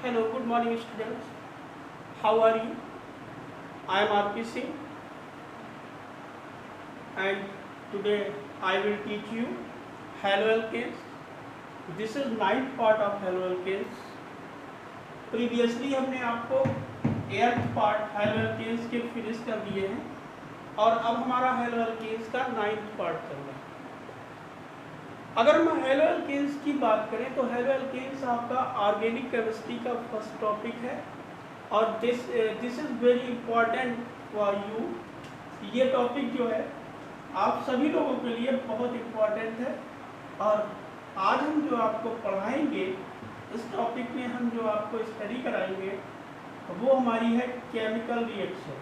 Hello, good morning students. How are you? I am RP Singh and today I will teach you Halo Alkanes. This is ninth part of Halo Alkanes. Previously हमने आपको 8th part Halo Alkanes के finish कर दिए हैं और अब हमारा Halo Alkanes का 9th part चल रहा है। अगर हम हेलो एल्केन्स की बात करें तो हेलो एल्केन्स आपका ऑर्गेनिक केमिस्ट्री का फर्स्ट टॉपिक है और this is very important for you. ये टॉपिक जो है आप सभी लोगों के लिए बहुत इम्पॉर्टेंट है और आज हम जो आपको पढ़ाएंगे इस टॉपिक में हम जो आपको स्टडी कराएंगे वो हमारी है केमिकल रिएक्शन।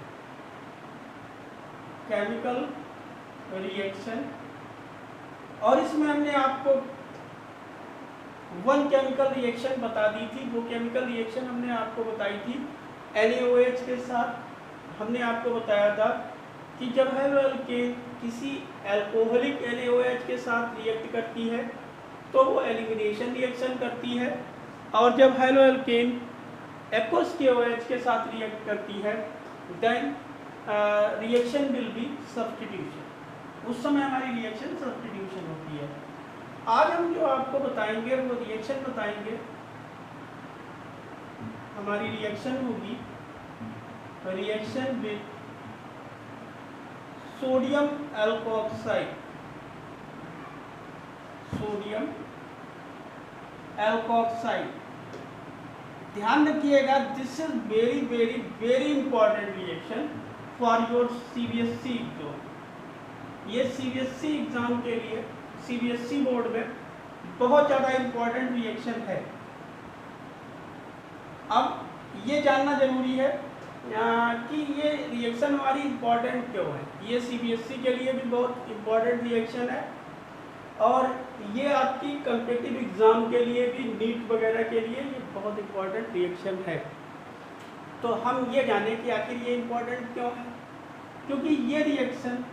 और इसमें हमने आपको वन केमिकल रिएक्शन बता दी थी। वो केमिकल रिएक्शन हमने आपको बताई थी NaOH के साथ। हमने आपको बताया था कि जब हेलो एल्केन किसी अल्कोहलिक NaOH के साथ रिएक्ट करती है तो वो एलिमिनेशन रिएक्शन करती है और जब हेलो एल्केन एक्वस KOH के साथ रिएक्ट करती है then reaction will be substitution. उस समय हमारी रिएक्शन सब्स्टिट्यूशन होती है। आज हम जो आपको बताएंगे वो रिएक्शन बताएंगे। हमारी रिएक्शन होगी रिएक्शन विद सोडियम एल्कोक्साइड। ध्यान रखिएगा, this is very very very important reaction for your CBSE exam. ये CBSE एग्जाम के लिए CBSE बोर्ड में बहुत ज़्यादा इम्पोर्टेंट रिएक्शन है। अब ये जानना जरूरी है कि ये रिएक्शन हमारी इम्पोर्टेंट क्यों है। ये CBSE के लिए भी बहुत इम्पोर्टेंट रिएक्शन है और ये आपकी कॉम्पिटिटिव एग्ज़ाम के लिए भी नीट वगैरह के लिए ये बहुत इम्पोर्टेंट रिएक्शन है। तो हम ये जाने कि आखिर ये इम्पोर्टेंट क्यों है, क्योंकि ये रिएक्शन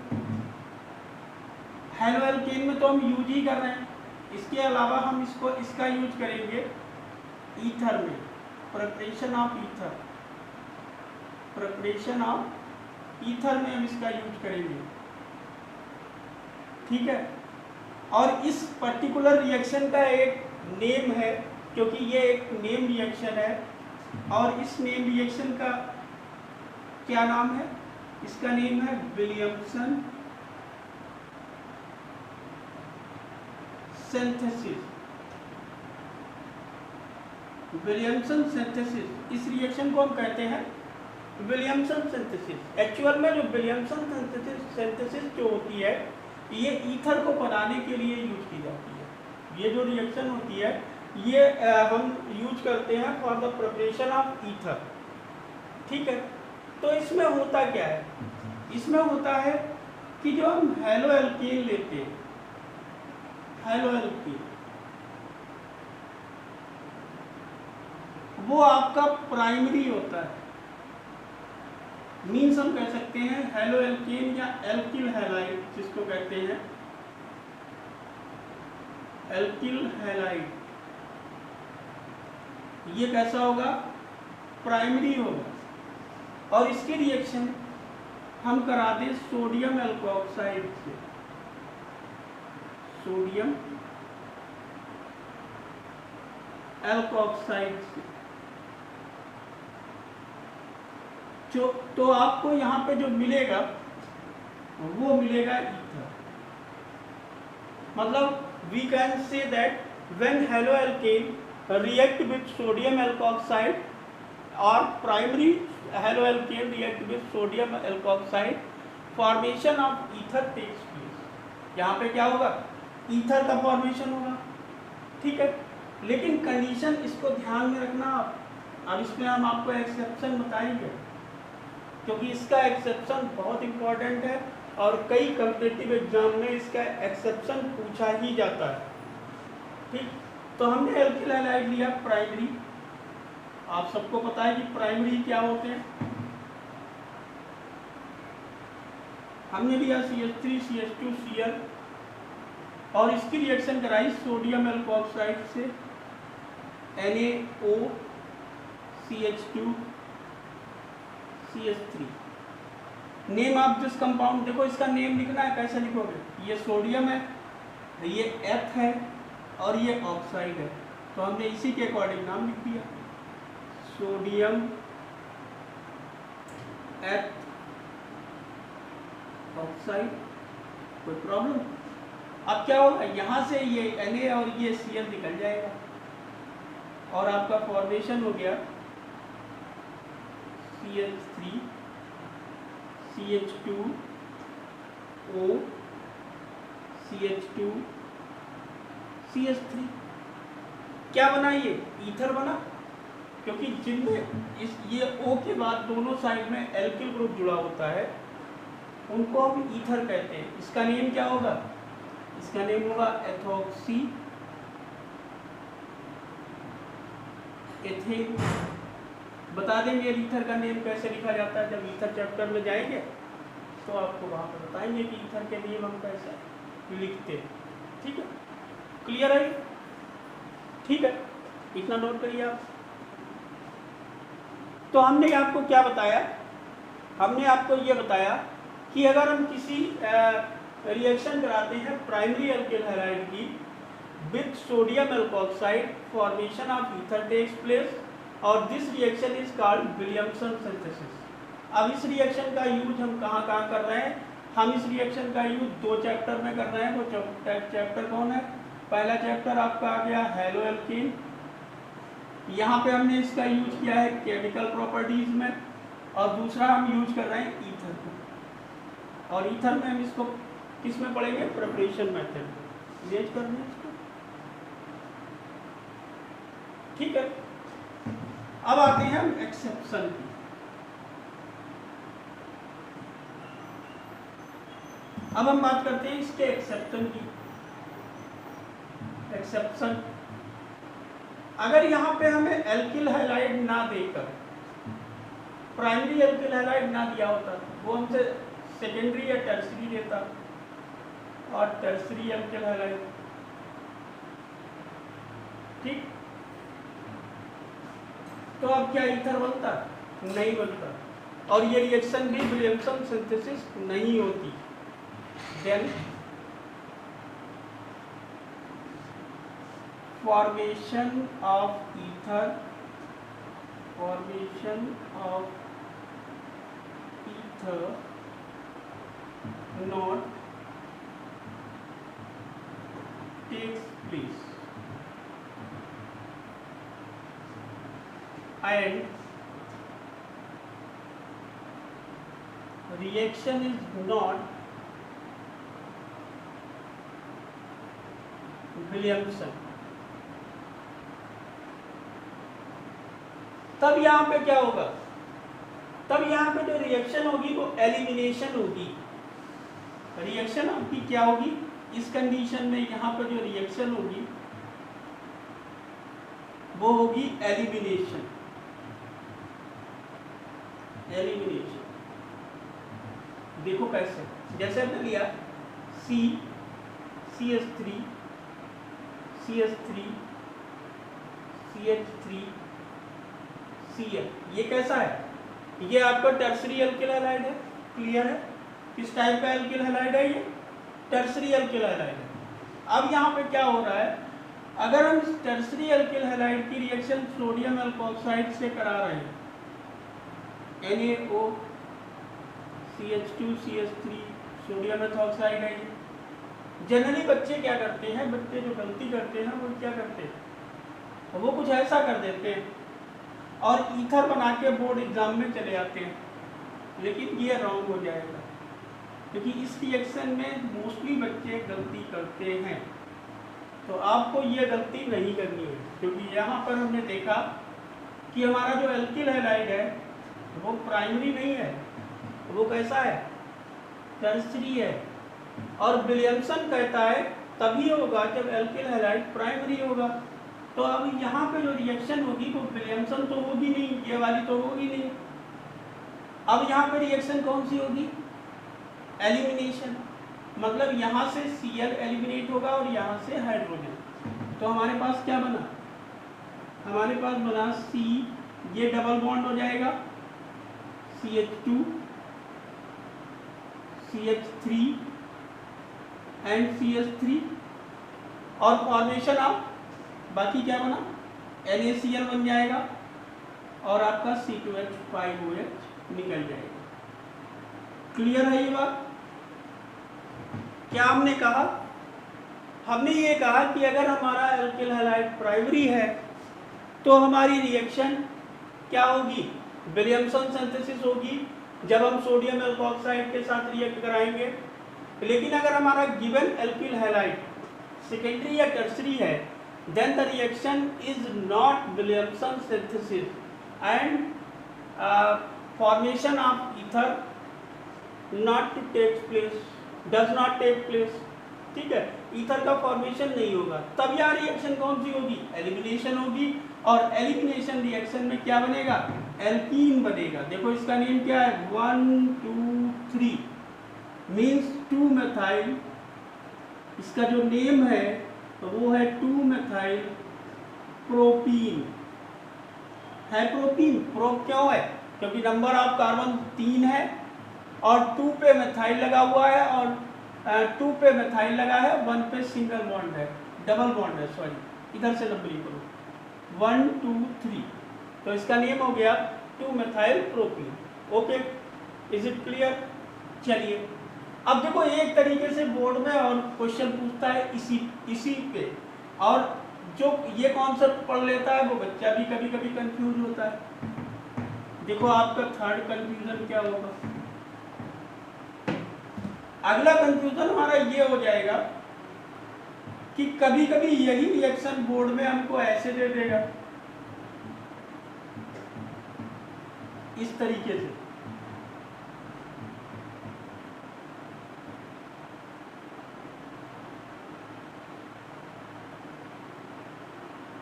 हेलो एल्केन में तो हम यूज ही कर रहे हैं। इसके अलावा हम इसका यूज करेंगे ईथर में, प्रिपरेशन ऑफ ईथर में हम इसका यूज करेंगे। ठीक है, और इस पर्टिकुलर रिएक्शन का एक नेम है, क्योंकि ये एक नेम रिएक्शन है और इस नेम रिएक्शन का क्या नाम है? इसका नेम है विलियमसन सिंथेसिस। इस रिएक्शन को हम कहते हैं विलियमसन सिंथेसिस। एक्चुअल में जो विलियमसन सिंथेसिस जो होती है ये ईथर को बनाने के लिए यूज की जाती है। ये जो रिएक्शन होती है ये हम यूज करते हैं for the preparation of ether. ठीक है, तो इसमें होता क्या है? इसमें होता है कि जो हम हेलो एल्कीन लेते हैं, हेलो एल्कीन वो आपका प्राइमरी होता है। मीन्स हम कह सकते हैं हेलो एल्कीन या एल्किल हैलाइड, जिसको कहते हैं एल्किल हैलाइड। ये कैसा होगा? प्राइमरी होगा और इसकी रिएक्शन हम करा दें सोडियम एल्कोक्साइड से। सोडियम एल्कोक्साइड से जो तो आपको यहाँ पे जो मिलेगा वो मिलेगा ईथर। मतलब we can say that when haloalkane react with sodium alkoxide और primary haloalkane react with sodium alkoxide, formation of ether takes place. यहाँ पे क्या होगा? ईथर का फॉर्मेशन होगा। ठीक है, लेकिन कंडीशन इसको ध्यान में रखना आप। अब इसमें हम आपको एक्सेप्शन बताएंगे, क्योंकि इसका एक्सेप्शन बहुत इम्पोर्टेंट है और कई कॉम्पिटिटिव एग्जाम में इसका एक्सेप्शन पूछा ही जाता है। ठीक, तो हमने एल्किल हैलाइड लिया प्राइमरी। आप सबको पता है कि प्राइमरी क्या होते हैं। हमने लिया CH3 CH2 Cl और इसकी रिएक्शन कराई सोडियम एल्कोक्साइड से NaO CH2 CH3। Name of this compound, देखो इसका नेम लिखना है, कैसे लिखोगे? ये सोडियम है, ये एथ है और ये ऑक्साइड है, तो हमने इसी के अकॉर्डिंग नाम लिख दिया, सोडियम एथ ऑक्साइड। कोई प्रॉब्लम? अब क्या होगा, यहाँ से ये Na और ये Cl निकल जाएगा और आपका फॉर्मेशन हो गया CH3 CH2O CH2 CH3। क्या बना? ये ईथर बना, क्योंकि जिनमें इस ये O के बाद दोनों साइड में एल्किल ग्रुप जुड़ा होता है उनको हम ईथर कहते हैं। इसका नेम क्या होगा? इसका नेम होगा एथॉक्सी एथेन। बता देंगे ईथर का नेम कैसे लिखा जाता है, जब ईथर चैप्टर में जाएंगे तो आपको वहाँ पर बताएंगे कि ईथर के नेम हम कैसे लिखते हैं। ठीक है, क्लियर है? ठीक है, इतना नोट करिए आप। तो हमने आपको क्या बताया? हमने आपको ये बताया कि अगर हम किसी रिएक्शन कराते हैं प्राइमरी अल्किल हैलाइड की with sodium alkoxide, formation of ether takes place और this reaction is called Williamson synthesis. अब इस रिएक्शन का यूज हम कहाँ कहाँ कर रहे हैं? हम इस रिएक्शन का यूज 2 चैप्टर में कर रहे हैं। वो चैप्टर कौन है? पहला चैप्टर आपका आ गया हैलो एल्कीन, यहाँ पे हमने इसका यूज किया है केमिकल प्रॉपर्टीज में, और दूसरा हम यूज कर रहे हैं ईथर को, और ईथर में हम इसको किस में पढ़ेंगे? प्रिपरेशन मेथड यूज करना है इसको। ठीक है, अब आते हैं हम एक्सेप्शन की। अब हम बात करते हैं इसके एक्सेप्शन की। एक्सेप्शन, अगर यहाँ पे हमें एल्किल हैलाइड ना देकर प्राइमरी एल्किल हैलाइड ना दिया होता, वो हमसे सेकेंडरी या टर्सरी देता, और टर्सरी एल्किल हैलाइड। ठीक, तो अब क्या ईथर बनता? नहीं बनता, और ये रिएक्शन भी विलियमसन सिंथेसिस नहीं होती। Then formation of ether, formation of ether not takes place, and reaction is not Williamson. तब यहाँ पे क्या होगा? तब यहाँ पे जो रिएक्शन होगी वो एलिमिनेशन होगी। रिएक्शन आपकी क्या होगी? इस कंडीशन में यहाँ पर जो रिएक्शन होगी वो होगी एलिमिनेशन। एलिमिनेशन देखो कैसे, जैसे हमने लिया CH3 CH3 CH3 Cl, ये कैसा है? ये आपका टर्सरी एल्किल हैलाइड है। क्लियर है? किस टाइप का एल्किल हैलाइड है? ये टर्सरी एल्किल हैलाइड है। अब यहाँ पे क्या हो रहा है? अगर हम इस टर्सरी एल्किल हैलाइड की रिएक्शन सोडियम एल्कोक्साइड से करा रहे हैं, NaO CH2 CH3 sodium ethoxide है ये। जनरली बच्चे क्या करते हैं? बच्चे जो गलती करते हैं वो क्या करते हैं? वो कुछ ऐसा कर देते हैं और ईथर बना के बोर्ड एग्जाम में चले आते हैं, लेकिन ये रॉन्ग हो जाएगा, क्योंकि इस रिएक्शन में मोस्टली बच्चे गलती करते हैं। तो आपको ये गलती नहीं करनी है, क्योंकि यहाँ पर हमने देखा कि हमारा जो एल्किल हैलाइड है वो प्राइमरी नहीं है, वो कैसा है? टर्सरी है। और विलियमसन कहता है तभी होगा जब एल्किल हैलाइड प्राइमरी होगा। तो अब यहाँ पे जो रिएक्शन होगी वो विलियमसन तो होगी नहीं, ये वाली तो होगी नहीं। अब यहाँ पे रिएक्शन कौन सी होगी? एलिमिनेशन, मतलब यहाँ से Cl एलिमिनेट होगा और यहाँ से हाइड्रोजन। तो हमारे पास क्या बना? हमारे पास बना ये डबल बॉन्ड हो जाएगा CH2 CH3 एंड CH3 और फॉर्मेशन ऑफ बाकी क्या बना NaCl बन जाएगा और आपका C2H5OH निकल जाएगा। क्लियर है ये बात? क्या हमने कहा? हमने ये कहा कि अगर हमारा एल्किल हैलाइड प्राइमरी है तो हमारी रिएक्शन क्या होगी? विलियमसन सिंथेसिस होगी जब हम सोडियम एल्कोक्साइड के साथ रिएक्ट कराएंगे। लेकिन अगर हमारा गिवन एल्किल हैलाइड सेकेंडरी या टर्सरी है then the reaction is not Williamson synthesis and formation of ether not to take place, does not take place। ठीक है, ईथर का फॉर्मेशन नहीं होगा, तब यह रिएक्शन कौन सी होगी? एलिमिनेशन होगी। और एलिमिनेशन रिएक्शन में क्या बनेगा? एल्कीन बनेगा। देखो इसका नेम क्या है? 1 2 3 मीन्स 2 methyl। इसका जो नेम है तो वो है 2 methyl प्रोपीन। है प्रोपीन, प्रो क्यों है? क्योंकि नंबर ऑफ कार्बन 3 है और 2 पे मेथाइल लगा हुआ है और 2 पे मेथाइल लगा है, 1 पे सिंगल बॉन्ड है, डबल बॉन्ड है, सॉरी इधर से नंबरिंग करो 1 2 3, तो इसका नेम हो गया 2 methyl propene. Okay, is it clear? चलिए अब देखो एक तरीके से बोर्ड में और क्वेश्चन पूछता है इसी पे, और जो ये कॉन्सेप्ट पढ़ लेता है वो बच्चा भी कभी कभी कंफ्यूज होता है। देखो आपका थर्ड कंफ्यूजन क्या होगा? अगला कंफ्यूजन हमारा ये हो जाएगा कि कभी कभी यही रिएक्शन बोर्ड में हमको ऐसे दे देगा, इस तरीके से।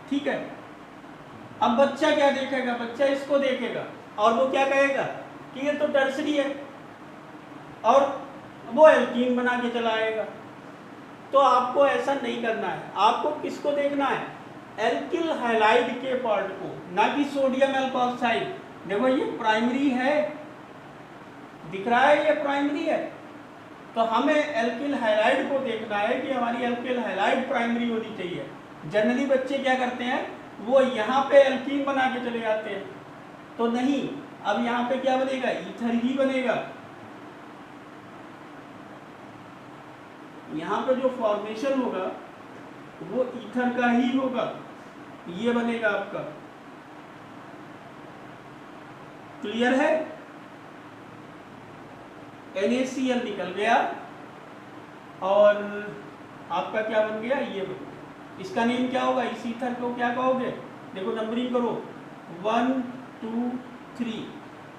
ठीक है, अब बच्चा क्या देखेगा? बच्चा इसको देखेगा और वो क्या कहेगा कि ये तो टर्सरी है और वो एल्कीन बना के चलाएगा। तो आपको ऐसा नहीं करना है, आपको किसको देखना है? एल्किल हैलाइड के पार्ट को, ना कि सोडियम एल्कोक्साइड। देखो ये प्राइमरी है, दिख रहा है ये प्राइमरी है, तो हमें एल्किल हैलाइड को देखना है कि हमारी एल्किल हैलाइड प्राइमरी होनी चाहिए। जनरली बच्चे क्या करते हैं, वो यहाँ पे एल्कीन बना के चले जाते हैं, तो नहीं, अब यहाँ पे क्या बनेगा? ईथर ही बनेगा। यहाँ पे जो फॉर्मेशन होगा वो ईथर का ही होगा, ये बनेगा आपका। क्लियर है? NaCl निकल गया और आपका क्या बन गया? ये बन गया। इसका नेम क्या होगा? इस ईथर को क्या कहोगे? देखो नंबरिंग करो 1 2 3,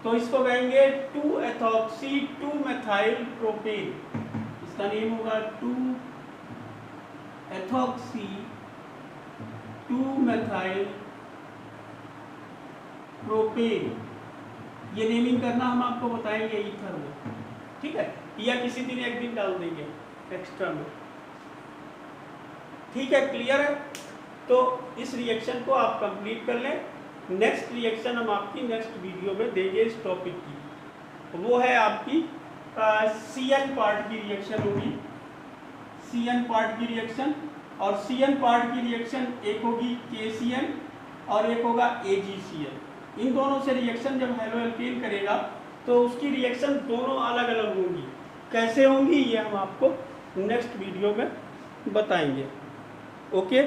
तो इसको कहेंगे 2 एथॉक्सी 2 methyl प्रोपेन। इसका नेम होगा 2 एथॉक्सी 2 methyl प्रोपेन। ये नेमिंग करना हम आपको बताएंगे ईथर में, ठीक है, या किसी दिन एक दिन डाल देंगे एक्स्ट्रा में। ठीक है, क्लियर है? तो इस रिएक्शन को आप कंप्लीट कर लें। नेक्स्ट रिएक्शन हम आपकी नेक्स्ट वीडियो में देंगे इस टॉपिक की, वो है आपकी CN पार्ट की रिएक्शन होगी। CN पार्ट की रिएक्शन, और CN पार्ट की रिएक्शन एक होगी KCN और एक होगा AgCl। इन दोनों से रिएक्शन जब हेलोएल्केन करेगा तो उसकी रिएक्शन दोनों अलग अलग होंगी। कैसे होंगी ये हम आपको नेक्स्ट वीडियो में बताएंगे। ओके।